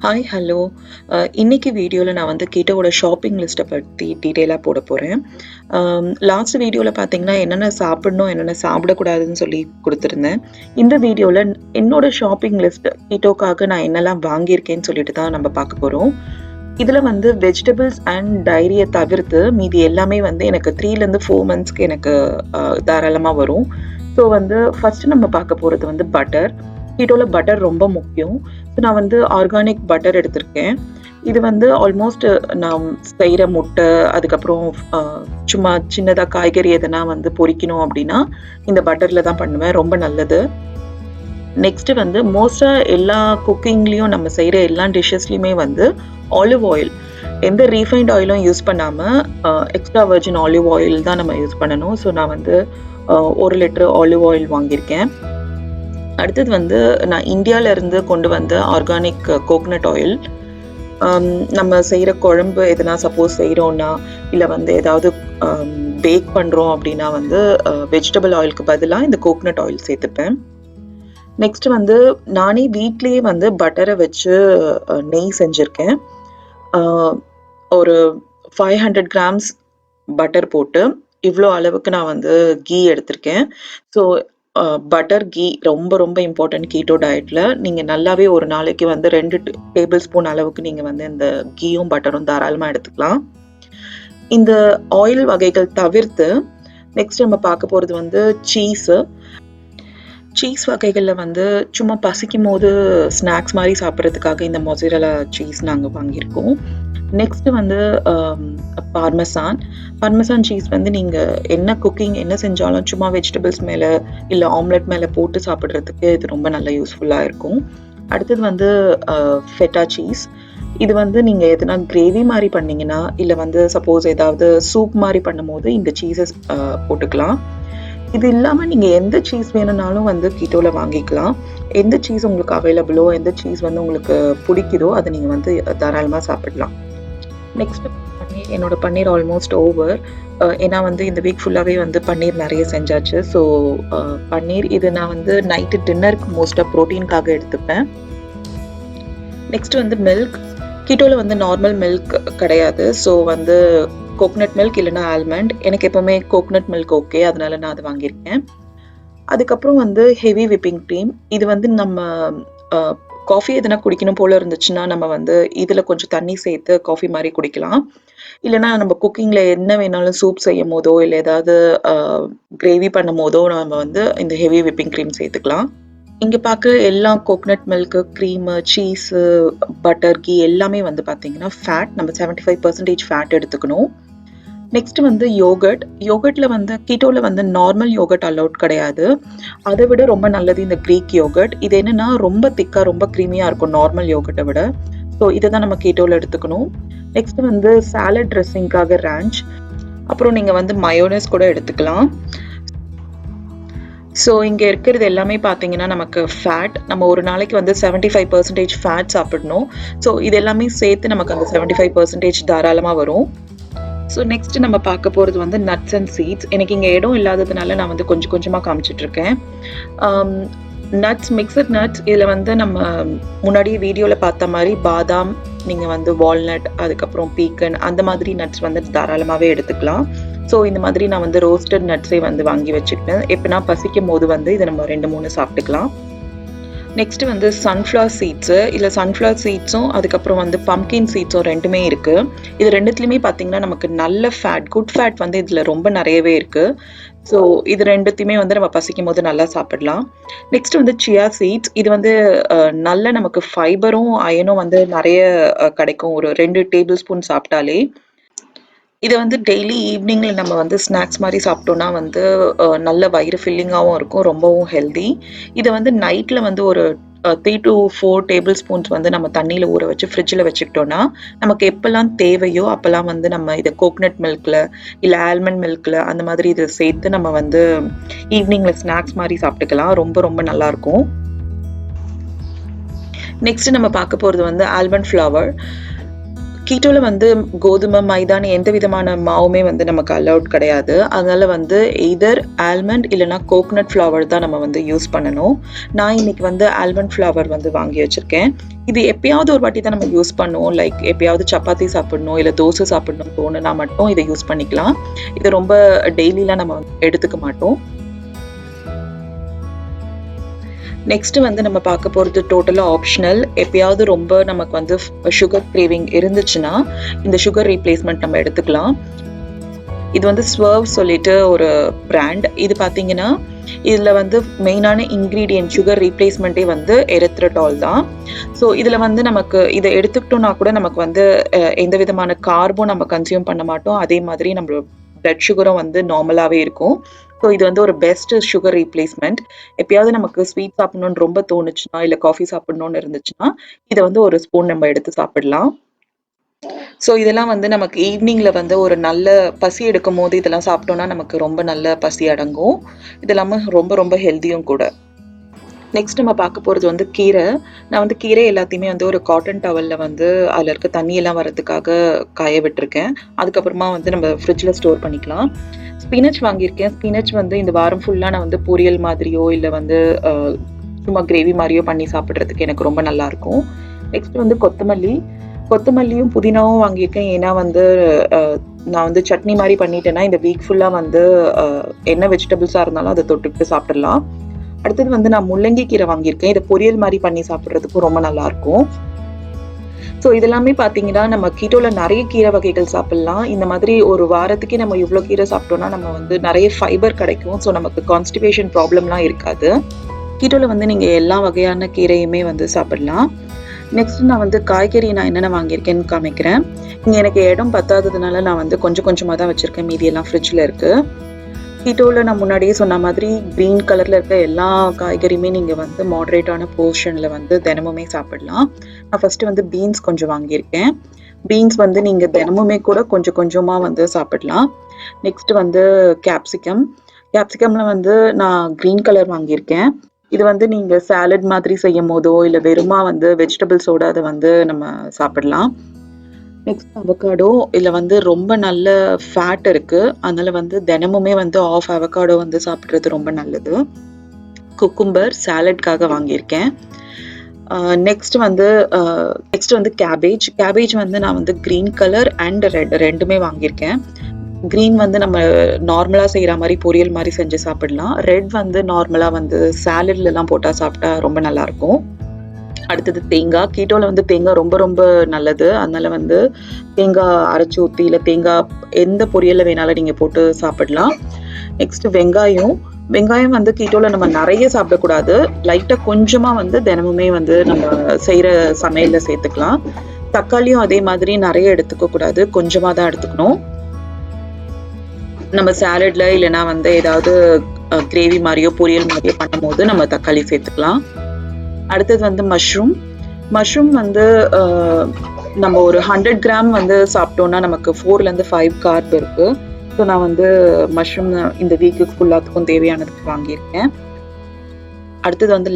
Hi hello இன்னைக்கு வீடியோவில் நான் வந்து கீட்டோவோட ஷாப்பிங் லிஸ்ட்டை பற்றி டீட்டெயிலாக போட போகிறேன். லாஸ்ட் வீடியோவில் பார்த்தீங்கன்னா என்னென்ன சாப்பிடணும் என்னென்ன சாப்பிடக்கூடாதுன்னு சொல்லி கொடுத்துருந்தேன். இந்த வீடியோவில் என்னோட ஷாப்பிங் லிஸ்ட் கீட்டோக்காக நான் என்னெல்லாம் வாங்கியிருக்கேன்னு சொல்லிட்டு தான் நம்ம பார்க்க போகிறோம். இதில் வந்து வெஜிடபிள்ஸ் அண்ட் டைரியை தவிர்த்து மீதி எல்லாமே வந்து எனக்கு 3லேருந்து 4 மந்த்ஸ்க்கு எனக்கு தாராளமாக வரும். ஸோ வந்து ஃபஸ்ட்டு நம்ம பார்க்க போகிறது வந்து பட்டர். கீட்டோவில் பட்டர் ரொம்ப முக்கியம். ஸோ நான் வந்து ஆர்கானிக் பட்டர் எடுத்திருக்கேன். இது வந்து ஆல்மோஸ்ட் நான் செய்கிற முட்டை, அதுக்கப்புறம் சும்மா சின்னதாக காய்கறி எதனா வந்து பொரிக்கணும் அப்படின்னா இந்த பட்டரில் தான் பண்ணுவேன். ரொம்ப நல்லது. நெக்ஸ்ட்டு வந்து மோஸ்ட்டாக எல்லா குக்கிங்லேயும் நம்ம செய்கிற எல்லா டிஷ்ஷஸ்லையுமே வந்து ஆலிவ் ஆயில், எந்த ரீஃபைண்ட் ஆயிலும் யூஸ் பண்ணாமல் எக்ஸ்ட்ரா வர்ஜின் ஆலிவ் ஆயில் தான் நம்ம யூஸ் பண்ணணும். ஸோ நான் வந்து 1 லிட்டர் ஆலிவ் ஆயில் வாங்கியிருக்கேன். அடுத்தது வந்து நான் இந்தியாவிலேருந்து கொண்டு வந்த ஆர்கானிக் கோகனட் ஆயில். நம்ம செய்கிற குழம்பு எதனா சப்போஸ் செய்கிறோன்னா இல்லை வந்து ஏதாவது பேக் பண்ணுறோம் அப்படின்னா வந்து வெஜிடபிள் ஆயிலுக்கு பதிலாக இந்த கோகனட் ஆயில் சேர்த்துப்பேன். நெக்ஸ்ட் வந்து நானே வீட்லேயே வந்து பட்டரை வச்சு நெய் செஞ்சுருக்கேன். ஒரு 500 கிராம்ஸ் பட்டர் போட்டு இவ்வளோ அளவுக்கு நான் வந்து கீ எடுத்திருக்கேன். ஸோ பட்டர் கீ ரொம்ப ரொம்ப இம்பார்ட்டன்ட் கீட்டோ டயட்டில். நீங்கள் நல்லாவே ஒரு நாளைக்கு வந்து 2 டேபிள் ஸ்பூன் அளவுக்கு நீங்கள் வந்து இந்த கீயும் பட்டரும் தாராளமாக எடுத்துக்கலாம். இந்த ஆயில் வகைகள் தவிர்த்து நெக்ஸ்ட் நம்ம பார்க்க போகிறது வந்து சீஸு. சீஸ் வகைகளில் வந்து சும்மா பசிக்கும் போது ஸ்நாக்ஸ் மாதிரி சாப்பிட்றதுக்காக இந்த மொசரலா சீஸ் நாங்கள் வாங்கியிருக்கோம். நெக்ஸ்ட் வந்து பார்மசான் சீஸ் வந்து நீங்கள் என்ன செஞ்சாலும் சும்மா வெஜிடபிள்ஸ் மேலே இல்லை ஆம்லெட் மேலே போட்டு சாப்பிட்றதுக்கு இது ரொம்ப நல்ல யூஸ்ஃபுல்லாக இருக்கும். அடுத்தது வந்து ஃபெட்டா சீஸ். இது வந்து நீங்கள் எதனா கிரேவி மாதிரி பண்ணிங்கன்னா இல்லை வந்து சப்போஸ் ஏதாவது சூப் மாதிரி பண்ணும் போது இந்த சீஸஸ் போட்டுக்கலாம். இது இல்லாமல் நீங்கள் எந்த சீஸ் வேணும்னாலும் வந்து கீட்டோவில் வாங்கிக்கலாம். எந்த சீஸ் உங்களுக்கு அவைலபிளோ, எந்த சீஸ் வந்து உங்களுக்கு பிடிக்குதோ அதை நீங்கள் வந்து தாராளமாக சாப்பிடலாம். நெக்ஸ்ட் பன்னீர். என்னோட பன்னீர் ஆல்மோஸ்ட் ஓவர். ஏன்னா வந்து இந்த வீக் ஃபுல்லாகவே வந்து பன்னீர் நிறைய செஞ்சாச்சு. ஸோ பன்னீர் இது நான் வந்து நைட்டு டின்னருக்கு மோஸ்ட்டாக ப்ரோட்டீனுக்காக எடுத்துப்பேன். நெக்ஸ்ட் வந்து மில்க். கீட்டோவில் வந்து நார்மல் மில்க் கிடையாது. ஸோ வந்து கோகனட் மில்க் இல்லைனா ஆல்மண்ட். எனக்கு எப்போவுமே கோகனட் மில்க் ஓகே, அதனால நான் அதை வாங்கியிருக்கேன். அதுக்கப்புறம் வந்து ஹெவி விப்பிங் க்ரீம். இது வந்து நம்ம காஃபி எதனா குடிக்கணும் போல் இருந்துச்சுன்னா நம்ம வந்து இதில் கொஞ்சம் தண்ணி சேர்த்து காஃபி மாதிரி குடிக்கலாம். இல்லைனா நம்ம குக்கிங்கில் என்ன வேணாலும் சூப் செய்யும் போதோ இல்லை ஏதாவது கிரேவி பண்ணும் போதோ நம்ம வந்து இந்த ஹெவி விப்பிங் க்ரீம் சேர்த்துக்கலாம். இங்கே பார்க்குற எல்லா coconut milk, cream, cheese, butter, ghee எல்லாமே வந்து பார்த்தீங்கன்னா ஃபேட். நம்ம 75% ஃபேட் எடுத்துக்கணும். நெக்ஸ்ட் வந்து யோகர்ட்டில் வந்து கீட்டோவில் வந்து நார்மல் யோகர்ட் அலவுட் கிடையாது. அதை விட ரொம்ப நல்லது இந்த க்ரீக் யோகர்ட். இது என்னென்னா ரொம்ப திக்காக ரொம்ப க்ரீமியாக இருக்கும் நார்மல் யோகர்ட்டை விட. ஸோ இதை தான் நம்ம கீட்டோவில் எடுத்துக்கணும். நெக்ஸ்ட் வந்து சாலட் ட்ரெஸ்ஸிங்காக ரேஞ்ச். அப்புறம் நீங்கள் வந்து மயோனஸ் கூட எடுத்துக்கலாம். ஸோ இங்கே இருக்கிறது எல்லாமே பார்த்தீங்கன்னா நமக்கு ஃபேட். நம்ம ஒரு நாளைக்கு வந்து 75% ஃபேட் சாப்பிடணும். ஸோ இது எல்லாமே சேர்த்து நமக்கு அந்த 75% தாராளமாக வரும். ஸோ நெக்ஸ்ட் நம்ம பார்க்க போகிறது வந்து நட்ஸ் அண்ட் சீட்ஸ். எனக்கு இங்கே இடம் இல்லாததுனால நான் வந்து கொஞ்சம் கொஞ்சமாக காமிச்சிட்ருக்கேன். Nuts, mixed nuts. இதில் வந்து நம்ம முன்னாடியே வீடியோவில் பார்த்த மாதிரி பாதாம், நீங்கள் வந்து வால்நட், அதுக்கப்புறம் பீக்கன், அந்த மாதிரி நட்ஸ் வந்து தாராளமாகவே எடுத்துக்கலாம். ஸோ இந்த மாதிரி நான் வந்து ரோஸ்டட் நட்ஸே வந்து வாங்கி வச்சுக்கிட்டேன். எப்போனா பசிக்கும் போது வந்து இதை நம்ம 2-3 சாப்பிட்டுக்கலாம். நெக்ஸ்ட் வந்து சன்ஃப்ளவர் சீட்ஸு. இல்லை சன்ஃப்ளவர் சீட்ஸும் அதுக்கப்புறம் வந்து பம்கின் சீட்ஸும் ரெண்டுமே இருக்குது. இது ரெண்டுத்துலேயுமே பார்த்தீங்கன்னா நமக்கு நல்ல ஃபேட், குட் ஃபேட் வந்து இதில் ரொம்ப நிறையவே இருக்குது. ஸோ இது ரெண்டுத்தையுமே வந்து நம்ம பசிக்கும் போது நல்லா சாப்பிடலாம். நெக்ஸ்ட் வந்து சியா சீட்ஸ். இது வந்து நல்ல நமக்கு ஃபைபரும் அயனும் வந்து நிறைய கிடைக்கும். ஒரு 2 டேபிள் ஸ்பூன் சாப்பிட்டாலே. இதை வந்து டெய்லி ஈவினிங்கில் நம்ம வந்து ஸ்நாக்ஸ் மாதிரி சாப்பிட்டோன்னா வந்து நல்ல வயிறு ஃபில்லிங்காகவும் இருக்கும், ரொம்பவும் ஹெல்தி. இதை வந்து நைட்டில் வந்து ஒரு 3 to 4 டேபிள் ஸ்பூன்ஸ் வந்து நம்ம தண்ணியில் ஊற வச்சு ஃப்ரிட்ஜில் வச்சுக்கிட்டோன்னா நமக்கு எப்போல்லாம் தேவையோ அப்போல்லாம் வந்து நம்ம இதை கோகனட் மில்கில் இல்லை ஆல்மண்ட் மில்கில் அந்த மாதிரி இதை சேர்த்து நம்ம வந்து ஈவினிங்கில் ஸ்நாக்ஸ் மாதிரி சாப்பிட்டுக்கலாம். ரொம்ப ரொம்ப நல்லாயிருக்கும். நெக்ஸ்ட் நம்ம பார்க்க போகிறது வந்து ஆல்மண்ட் ஃப்ளவர். கீட்டோல வந்து கோதுமை, மைதான்னு எந்த விதமான மாவுமே வந்து நமக்கு அலவுட் கிடையாது. அதனால வந்து எய்தர் ஆல்மண்ட் இல்லன்னா கோகனட் ஃப்ளவர் தான் நம்ம வந்து யூஸ் பண்ணணும். நான் இன்னைக்கு வந்து ஆல்மண்ட் ஃப்ளவர் வந்து வாங்கி வச்சிருக்கேன். இது எப்பயாவது ஒரு வாட்டி தான் நம்ம யூஸ் பண்ணுவோம். லைக் எப்பயாவது சப்பாத்தி சாப்பிடணும், இல்ல தோசை சாப்பிடணும்னு தோணுனா மட்டும் இதை யூஸ் பண்ணிக்கலாம். இது ரொம்ப டெய்லிலாம் நம்ம எடுத்துக்க மாட்டோம். நெக்ஸ்ட் வந்து நம்ம பார்க்க போகிறது டோட்டலாக ஆப்ஷனல். எப்பயாவது ரொம்ப நமக்கு வந்து சுகர் கிரேவிங் இருந்துச்சுன்னா இந்த சுகர் ரீப்ளேஸ்மெண்ட் நம்ம எடுத்துக்கலாம். இது வந்து ஸ்வர்வ் சொல்லிட்டு ஒரு பிராண்ட். இது பார்த்தீங்கன்னா இதில் வந்து மெயினான இன்க்ரீடியன்ட் சுகர் ரீப்ளேஸ்மெண்ட்டே வந்து எரித்ரட்டால் தான். ஸோ இதில் வந்து நமக்கு இதை எடுத்துக்கிட்டோம்னா கூட நமக்கு வந்து எந்த விதமான கார்பும் நம்ம கன்சியூம் பண்ண மாட்டோம். அதே மாதிரி நம்ம பிளட் சுகரும் வந்து நார்மலாகவே இருக்கும். ஸோ இது வந்து ஒரு பெஸ்ட் சுகர் ரீப்ளேஸ்மெண்ட். எப்பயாவது நமக்கு ஸ்வீட் சாப்பிடணும்னு ரொம்ப தோணுச்சுன்னா இல்லை காஃபி சாப்பிடணும்னு இருந்துச்சுன்னா இதை வந்து ஒரு ஸ்பூன் நம்ம எடுத்து சாப்பிடலாம். ஸோ இதெல்லாம் வந்து நமக்கு ஈவினிங்கில் வந்து ஒரு நல்ல பசி எடுக்கும் போது இதெல்லாம் சாப்பிட்டோம்னா நமக்கு ரொம்ப நல்ல பசி அடங்கும். இது இல்லாமல் ரொம்ப ரொம்ப ஹெல்த்தியும் கூட. நெக்ஸ்ட் நம்ம பார்க்க போகிறது வந்து கீரை. நான் வந்து கீரை எல்லாத்தையுமே வந்து ஒரு காட்டன் டவலில் வந்து அதில் இருக்க தண்ணியெல்லாம் வரதுக்காக காய விட்டுருக்கேன். அதுக்கப்புறமா வந்து நம்ம ஃப்ரிட்ஜில் ஸ்டோர் பண்ணிக்கலாம். ஸ்பினச் வாங்கியிருக்கேன். ஸ்பினச் வந்து இந்த வாரம் ஃபுல்லாக நான் வந்து பொரியல் மாதிரியோ இல்லை வந்து சும்மா கிரேவி மாதிரியோ பண்ணி சாப்பிட்றதுக்கு எனக்கு ரொம்ப நல்லாயிருக்கும். நெக்ஸ்ட் வந்து கொத்தமல்லியும் புதினாவும் வாங்கியிருக்கேன். ஏன்னா வந்து நான் வந்து சட்னி மாதிரி பண்ணிட்டேன்னா இந்த வீக் ஃபுல்லாக வந்து என்ன வெஜிடபிள்ஸாக இருந்தாலும் அதை தொட்டுக்கிட்டு சாப்பிடலாம். அடுத்தது வந்து நான் முள்ளங்கி கீரை வாங்கியிருக்கேன். இதை பொரியல் மாதிரி பண்ணி சாப்பிட்றதுக்கும் ரொம்ப நல்லாயிருக்கும். ஸோ இதெல்லாமே பார்த்தீங்கன்னா நம்ம கீட்டோல நிறைய கீரை வகைகள் சாப்பிடலாம். இந்த மாதிரி ஒரு வாரத்துக்கே நம்ம இவ்வளோ கீரை சாப்பிட்டோம்னா நம்ம வந்து நிறைய ஃபைபர் கிடைக்கும். ஸோ நமக்கு கான்ஸ்டிபேஷன் ப்ராப்ளம்லாம் இருக்காது. கீட்டோல வந்து நீங்கள் எல்லா வகையான கீரையுமே வந்து சாப்பிடலாம். நெக்ஸ்ட் நான் வந்து காய்கறி நான் என்னென்ன வாங்கியிருக்கேன்னு காமிக்கிறேன். இங்கே எனக்கு இடம் பத்தாததுனால நான் வந்து கொஞ்சம் கொஞ்சமாக தான் வச்சுருக்கேன். மீதியெல்லாம் ஃப்ரிட்ஜில் இருக்குது. கீட்டோவில் நான் முன்னாடியே சொன்ன மாதிரி க்ரீன் கலரில் இருக்க எல்லா காய்கறியுமே நீங்கள் வந்து மாடரேட்டான போர்ஷனில் வந்து தினமுமே சாப்பிடலாம். நான் ஃபஸ்ட்டு வந்து பீன்ஸ் கொஞ்சம் வாங்கியிருக்கேன். பீன்ஸ் வந்து நீங்கள் தினமுமே கூட கொஞ்சம் கொஞ்சமாக வந்து சாப்பிடலாம். நெக்ஸ்ட் வந்து கேப்சிகமில் வந்து நான் க்ரீன் கலர் வாங்கியிருக்கேன். இது வந்து நீங்கள் சாலட் மாதிரி செய்யும் போதோ இல்லை வெறுமா வந்து வெஜிடபிள்ஸோட அதை வந்து நம்ம சாப்பிடலாம். Next avocado. இதில் வந்து ரொம்ப நல்ல ஃபேட் இருக்குது. அதனால் வந்து தினமுமே வந்து ஆஃப் அவகாடோ வந்து சாப்பிட்றது ரொம்ப நல்லது. குக்கும்பர் சாலட்காக வாங்கியிருக்கேன். நெக்ஸ்ட் வந்து கேபேஜ் வந்து நான் வந்து க்ரீன் கலர் அண்ட் ரெட் ரெண்டுமே வாங்கியிருக்கேன். க்ரீன் வந்து நம்ம நார்மலாக செய்கிற மாதிரி பொரியல் மாதிரி செஞ்சு சாப்பிடலாம். ரெட் வந்து நார்மலாக வந்து சாலட்லலாம் போட்டால் சாப்பிட்டா ரொம்ப நல்லாயிருக்கும். அடுத்தது தேங்காய். கீட்டோவில் வந்து தேங்காய் ரொம்ப ரொம்ப நல்லது. அதனால வந்து தேங்காய் அரைச்சி ஊற்றி இல்லை தேங்காய் எந்த பொரியலில் வேணாலும் நீங்கள் போட்டு சாப்பிடலாம். நெக்ஸ்ட் வெங்காயம் வந்து கீட்டோவில் நம்ம நிறைய சாப்பிடக்கூடாது. லைட்டாக கொஞ்சமாக வந்து தினமுமே வந்து நம்ம செய்கிற சமையலில் சேர்த்துக்கலாம். தக்காளியும் அதே மாதிரி நிறைய எடுத்துக்க கூடாது, கொஞ்சமாக தான் எடுத்துக்கணும். நம்ம சாலட்ல இல்லைன்னா வந்து ஏதாவது கிரேவி மாதிரியோ பொரியல் மாதிரியோ பண்ணும் போது நம்ம தக்காளி சேர்த்துக்கலாம். அடுத்தது வந்து மஷ்ரூம் வந்து நம்ம ஒரு 100 கிராம் வந்து சாப்பிட்டோம்னா நமக்கு 4லேருந்து 5 கார்ப் இருக்கு. ஸோ நான் வந்து மஷ்ரூம் இந்த வீக்குக்கு ஃபுல்லாத்துக்கும் தேவையானதுக்கு வாங்கியிருக்கேன். அடுத்தது வந்து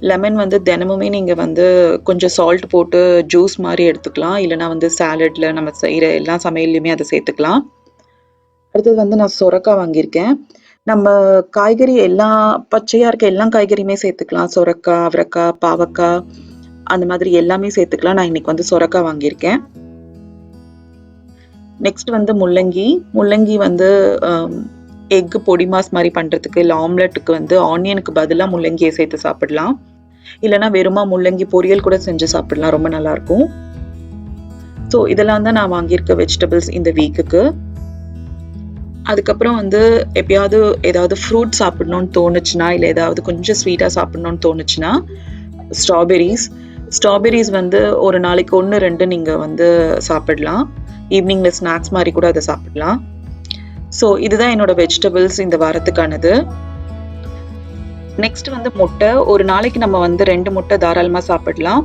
லெமன் வந்து தினமுமே நீங்கள் வந்து கொஞ்சம் சால்ட் போட்டு ஜூஸ் மாதிரி எடுத்துக்கலாம். இல்லைனா வந்து சாலட்ல நம்ம செய்கிற எல்லா சமையல்லையுமே அதை சேர்த்துக்கலாம். அடுத்தது வந்து நான் சொரக்காய் வாங்கியிருக்கேன். நம்ம காய்கறி பச்சையாக இருக்க எல்லா காய்கறியுமே சேர்த்துக்கலாம். சொரக்காய், அவரைக்காய், பாவக்காய் அந்த மாதிரி எல்லாமே சேர்த்துக்கலாம். நான் இன்னைக்கு வந்து சொரக்காய் வாங்கியிருக்கேன். நெக்ஸ்ட் வந்து முள்ளங்கி வந்து எக்கு பொடி மாஸ் மாதிரி பண்ணுறதுக்கு இல்லை ஆம்லெட்டுக்கு வந்து ஆனியனுக்கு பதிலாக முள்ளங்கியை சேர்த்து சாப்பிடலாம். இல்லைனா வெறுமா முள்ளங்கி பொரியல் கூட செஞ்சு சாப்பிடலாம், ரொம்ப நல்லாயிருக்கும். ஸோ இதெல்லாம் தான் நான் வாங்கியிருக்க வெஜிடபிள்ஸ் இந்த வீக்குக்கு. அதுக்கப்புறம் வந்து எப்பயாவது ஏதாவது ஃப்ரூட் சாப்பிடணும்னு தோணுச்சுன்னா இல்லை ஏதாவது கொஞ்சம் ஸ்வீட்டாக சாப்பிடணும்னு தோணுச்சுன்னா ஸ்ட்ராபெரிஸ் வந்து ஒரு நாளைக்கு 1-2 நீங்கள் வந்து சாப்பிடலாம். ஈவினிங்கில் ஸ்நாக்ஸ் மாதிரி கூட அதை சாப்பிடலாம். ஸோ இதுதான் என்னோட வெஜிடபிள்ஸ் இந்த வாரத்துக்கானது. நெக்ஸ்ட் வந்து முட்டை. ஒரு நாளைக்கு நம்ம வந்து 2 முட்டை தாராளமாக சாப்பிடலாம்.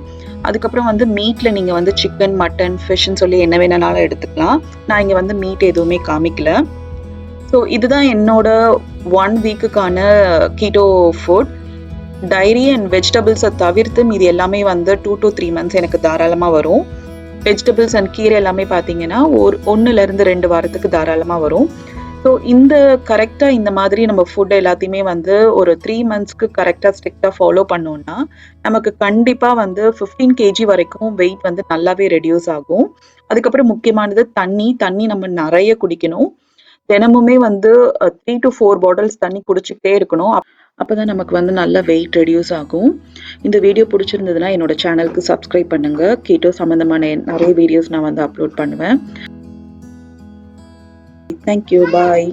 அதுக்கப்புறம் வந்து மீட்டில் நீங்கள் வந்து சிக்கன், மட்டன், ஃபிஷ்ன்னு சொல்லி என்ன வேணாலும் எடுத்துக்கலாம். நான் இங்கே வந்து மீட் எதுவுமே காமிக்கல. ஸோ இதுதான் என்னோட 1 வீக்குக்கான கீட்டோ ஃபுட். டைரி அண்ட் வெஜிடபிள்ஸை தவிர்த்து மீது எல்லாமே வந்து 2 to 3 months எனக்கு தாராளமாக வரும். வெஜிடபிள்ஸ் அண்ட் கீரை எல்லாமே பார்த்தீங்கன்னா, 1லேருந்து 2 வாரத்துக்கு தாராளமா வரும். ஸோ கரெக்ட்டா இந்த மாதிரி நம்ம ஃபுட் எல்லாத்தையுமே வந்து ஒரு 3 மந்த்ஸ்க்கு கரெக்ட்டா ஸ்ட்ரிக்ட்டா ஃபாலோ பண்ணோம்னா, நமக்கு கண்டிப்பா வந்து 15 கேஜி வரைக்கும் வெயிட் வந்து நல்லாவே ரெட்யூஸ் ஆகும். அதுக்கப்புறம் முக்கியமானது தண்ணி. தண்ணி நம்ம நெறைய குடிக்கணும். தினமுமே வந்து 3 டூ 4 பாட்டில்ஸ் தண்ணி குடிச்சுக்கிட்டே இருக்கணும். அப்பதான் நமக்கு வந்து நல்ல வெயிட் ரெட்யூஸ் ஆகும். இந்த வீடியோ புடிச்சிருந்ததுன்னா என்னோட சேனலுக்கு சப்ஸ்கிரைப் பண்ணுங்க. கீட்டோ சம்மந்தமான நெறைய வீடியோஸ் நான் வந்து அப்லோட் பண்ணுவேன். Thank you. பாய்.